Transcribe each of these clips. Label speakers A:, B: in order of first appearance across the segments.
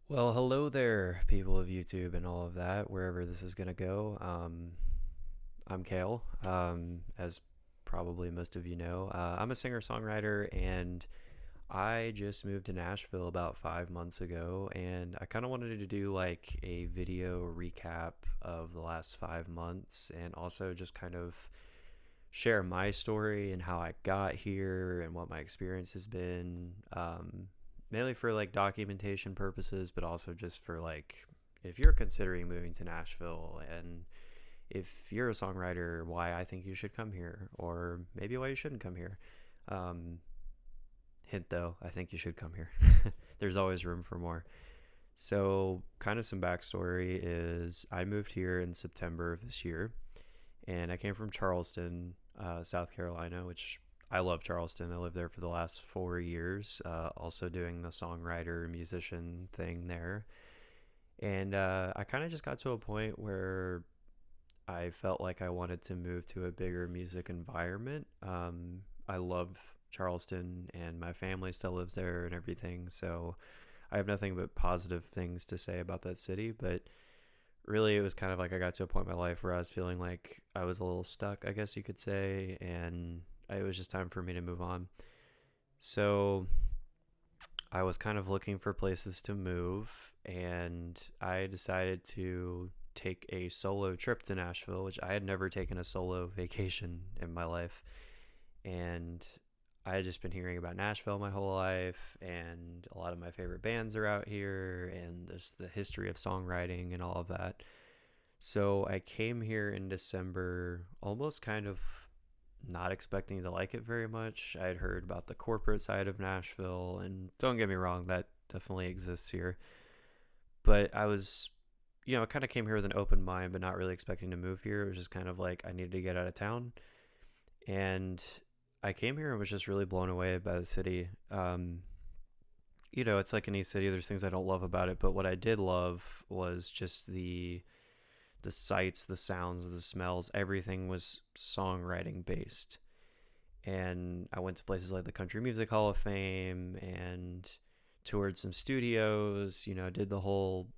A: Well, hello there, people of YouTube and all of that, wherever this is going to go. I'm Kale, as probably most of you know. I'm a singer songwriter, and I just moved to Nashville about 5 months ago, and I kind of wanted to do like a video recap of the last 5 months and also just kind of share my story and how I got here and what my experience has been. Mainly for like documentation purposes, but also just for like if you're considering moving to Nashville and if you're a songwriter, why I think you should come here, or maybe why you shouldn't come here. Um, Hint though, I think you should come here. There's always room for more. So, kind of some backstory is I moved here in September of this year, and I came from Charleston, South Carolina, which I love Charleston. I lived there for the last 4 years, also doing the songwriter musician thing there. And I kind of just got to a point where I felt like I wanted to move to a bigger music environment. I love Charleston, and my family still lives there and everything. So I have nothing but positive things to say about that city. But really, it was kind of like I got to a point in my life where I was feeling like I was a little stuck, I guess you could say. And it was just time for me to move on. So I was kind of looking for places to move, and I decided to take a solo trip to Nashville, which I had never taken a solo vacation in my life. And I had just been hearing about Nashville my whole life, and a lot of my favorite bands are out here, and just the history of songwriting and all of that. So I came here in December, almost kind of not expecting to like it very much. I had heard about the corporate side of Nashville, and don't get me wrong, that definitely exists here. But I was, kind of came here with an open mind, but not really expecting to move here. It was just kind of like I needed to get out of town. And I came here and was just really blown away by the city. It's like any city, there's things I don't love about it, but what I did love was just the sights, the sounds, the smells, everything was songwriting based. And I went to places like the Country Music Hall of Fame and toured some studios, did the whole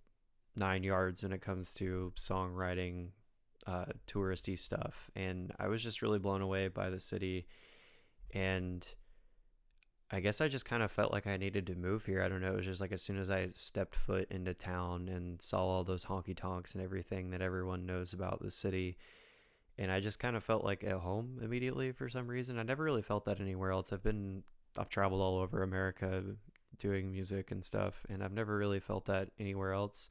A: 9 yards when it comes to songwriting, touristy stuff. And I was just really blown away by the city. And I guess I just kind of felt like I needed to move here. I don't know. It was just like as soon as I stepped foot into town and saw all those honky tonks and everything that everyone knows about the city, and I just kind of felt like at home immediately for some reason. I never really felt that anywhere else. I've traveled all over America doing music and stuff, and I've never really felt that anywhere else.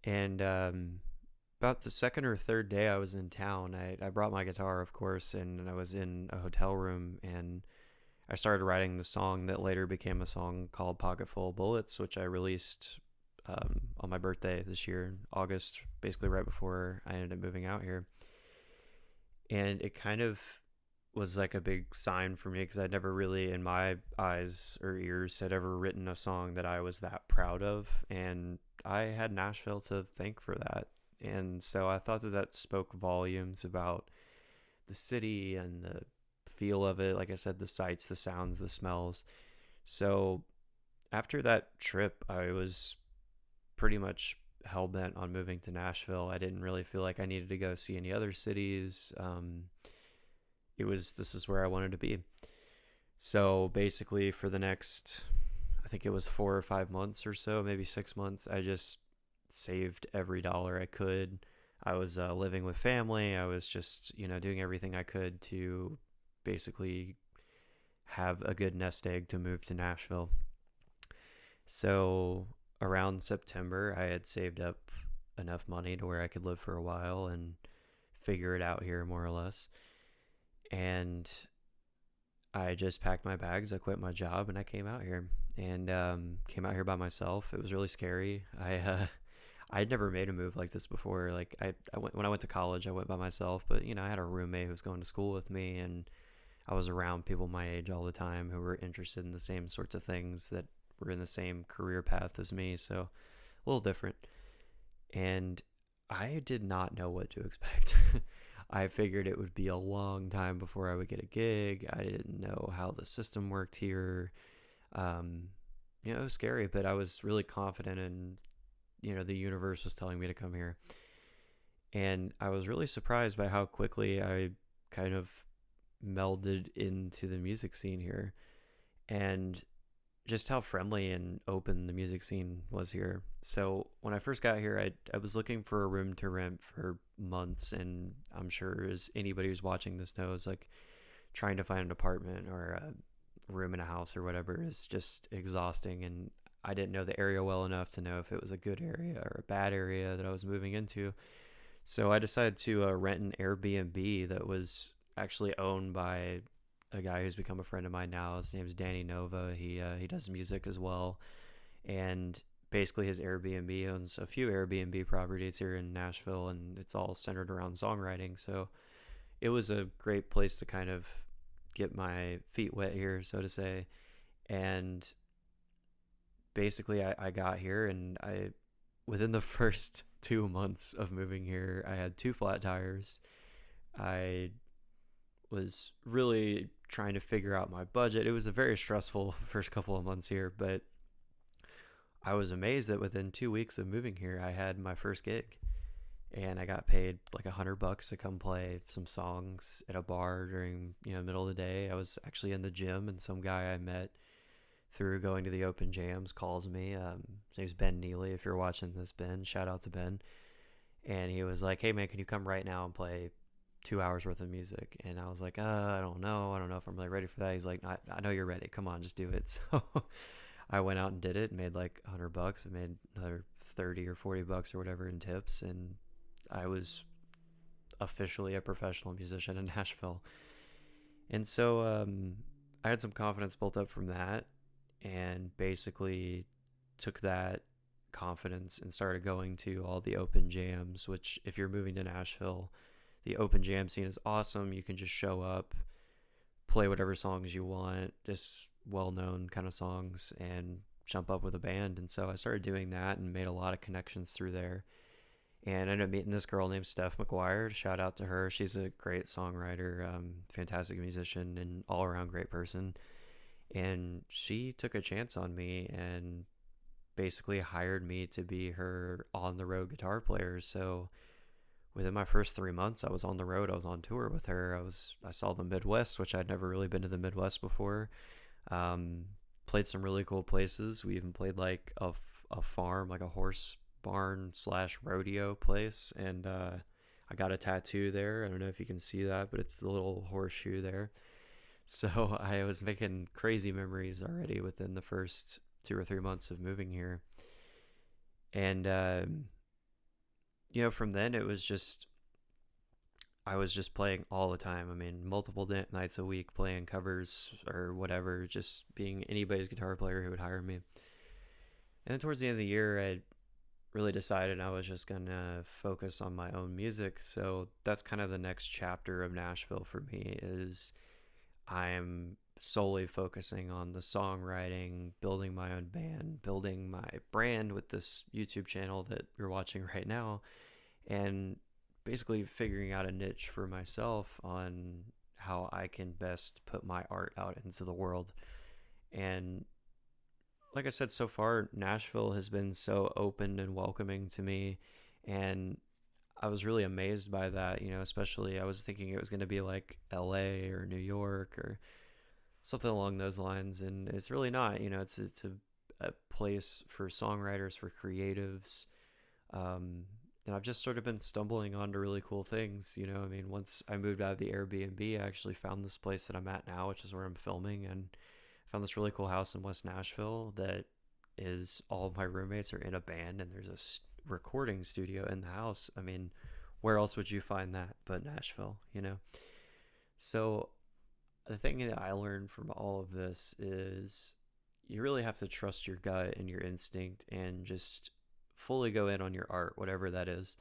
A: And about the second or third day I was in town, I brought my guitar, of course, and I was in a hotel room, and I started writing the song that later became a song called Pocket Full of Bullets, which I released on my birthday this year, August, basically right before I ended up moving out here. And it kind of was like a big sign for me because I'd never really, in my eyes or ears, had ever written a song that I was that proud of. And I had Nashville to thank for that. And so I thought that that spoke volumes about the city and the feel of it. Like I said, the sights, the sounds, the smells. So after that trip, I was pretty much hell bent on moving to Nashville. I didn't really feel like I needed to go see any other cities. This is where I wanted to be. So basically, for the next, I think it was 4 or 5 months or so, maybe 6 months, I just saved every dollar I could. I was living with family. I was just, doing everything I could to basically have a good nest egg to move to Nashville. So around September, I had saved up enough money to where I could live for a while and figure it out here more or less. And I just packed my bags. I quit my job and I came out here and came out here by myself. It was really scary. I'd never made a move like this before. Like when I went to college, I went by myself, but I had a roommate who was going to school with me, and I was around people my age all the time who were interested in the same sorts of things, that were in the same career path as me. So a little different. And I did not know what to expect. I figured it would be a long time before I would get a gig. I didn't know how the system worked here. Um, it was scary, but I was really confident in, the universe was telling me to come here. And I was really surprised by how quickly I kind of melded into the music scene here, and just how friendly and open the music scene was here. So when I first got here, I was looking for a room to rent for months, and I'm sure as anybody who's watching this knows, like trying to find an apartment or a room in a house or whatever is just exhausting. And I didn't know the area well enough to know if it was a good area or a bad area that I was moving into. So I decided to rent an Airbnb that was actually owned by a guy who's become a friend of mine now. His name's Danny Nova. He does music as well, and basically his Airbnb owns a few Airbnb properties here in Nashville, and it's all centered around songwriting. So it was a great place to kind of get my feet wet here, so to say. And basically, I got here, and within the first 2 months of moving here, I had two flat tires. I was really trying to figure out my budget. It was a very stressful first couple of months here, but I was amazed that within 2 weeks of moving here, I had my first gig, and I got paid like $100 to come play some songs at a bar during middle of the day. I was actually in the gym, and some guy I met through going to the open jams calls me. His name's Ben Neely. If you're watching this, Ben, shout out to Ben. And he was like, "Hey man, can you come right now and play 2 hours worth of music?" And I was like, I don't know. I don't know if I'm really ready for that. He's like, I know you're ready. Come on, just do it. So I went out and did it, made like $100. I made another 30 or $40 or whatever in tips. And I was officially a professional musician in Nashville. And so I had some confidence built up from that, and basically took that confidence and started going to all the open jams, which if you're moving to Nashville, the open jam scene is awesome. You can just show up, play whatever songs you want, just well-known kind of songs, and jump up with a band. And so I started doing that and made a lot of connections through there. And I ended up meeting this girl named Steph McGuire. Shout out to her. She's a great songwriter, fantastic musician, and all-around great person. And she took a chance on me and basically hired me to be her on-the-road guitar player. So within my first 3 months, I was on the road. I was on tour with her. I saw the Midwest, which I'd never really been to the Midwest before. Played some really cool places. We even played like a farm, like a horse barn / rodeo place. And I got a tattoo there. I don't know if you can see that, but it's the little horseshoe there. So I was making crazy memories already within the first 2 or 3 months of moving here. And from then it was just, I was just playing all the time. I mean, multiple nights a week playing covers or whatever, just being anybody's guitar player who would hire me. And then towards the end of the year, I really decided I was just going to focus on my own music. So that's kind of the next chapter of Nashville for me, is I'm solely focusing on the songwriting, building my own band, building my brand with this YouTube channel that you're watching right now, and basically figuring out a niche for myself on how I can best put my art out into the world. And like I said, so far, Nashville has been so open and welcoming to me, and I was really amazed by that, especially I was thinking it was going to be like LA or New York or something along those lines, and it's really not. It's a place for songwriters, for creatives, and I've just sort of been stumbling onto really cool things. I mean, once I moved out of the Airbnb, I actually found this place that I'm at now, which is where I'm filming, and I found this really cool house in West Nashville that is, all of my roommates are in a band, and there's a recording studio in the house. I mean, where else would you find that but Nashville, So the thing that I learned from all of this is you really have to trust your gut and your instinct and just fully go in on your art, whatever that is.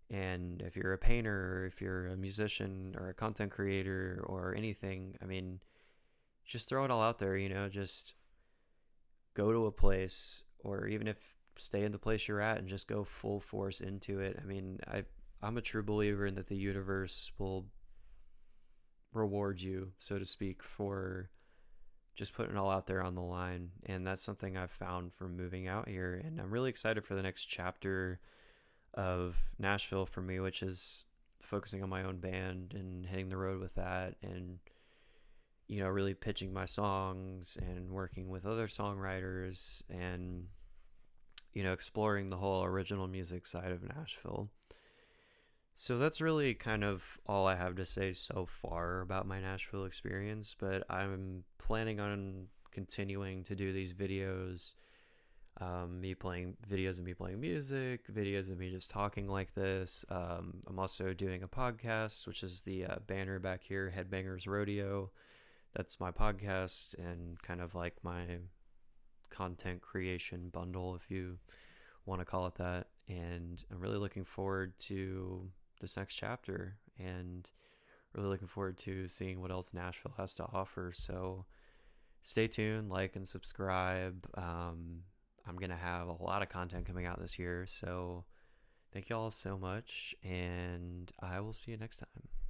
A: And if you're a painter, or if you're a musician or a content creator or anything, I mean, just throw it all out there, just go to a place, or even if stay in the place you're at and just go full force into it. I mean, I'm a true believer in that the universe will reward you, so to speak, for just putting it all out there on the line. And that's something I've found from moving out here. And I'm really excited for the next chapter of Nashville for me, which is focusing on my own band and hitting the road with that, and really pitching my songs and working with other songwriters, and exploring the whole original music side of Nashville. So that's really kind of all I have to say so far about my Nashville experience, but I'm planning on continuing to do these videos, me playing videos of me playing music, videos of me just talking like this. I'm also doing a podcast, which is the banner back here, Headbangers Rodeo. That's my podcast and kind of like my content creation bundle, if you want to call it that. And I'm really looking forward to this next chapter, and really looking forward to seeing what else Nashville has to offer. So stay tuned, like and subscribe. I'm going to have a lot of content coming out this year. So thank you all so much, and I will see you next time.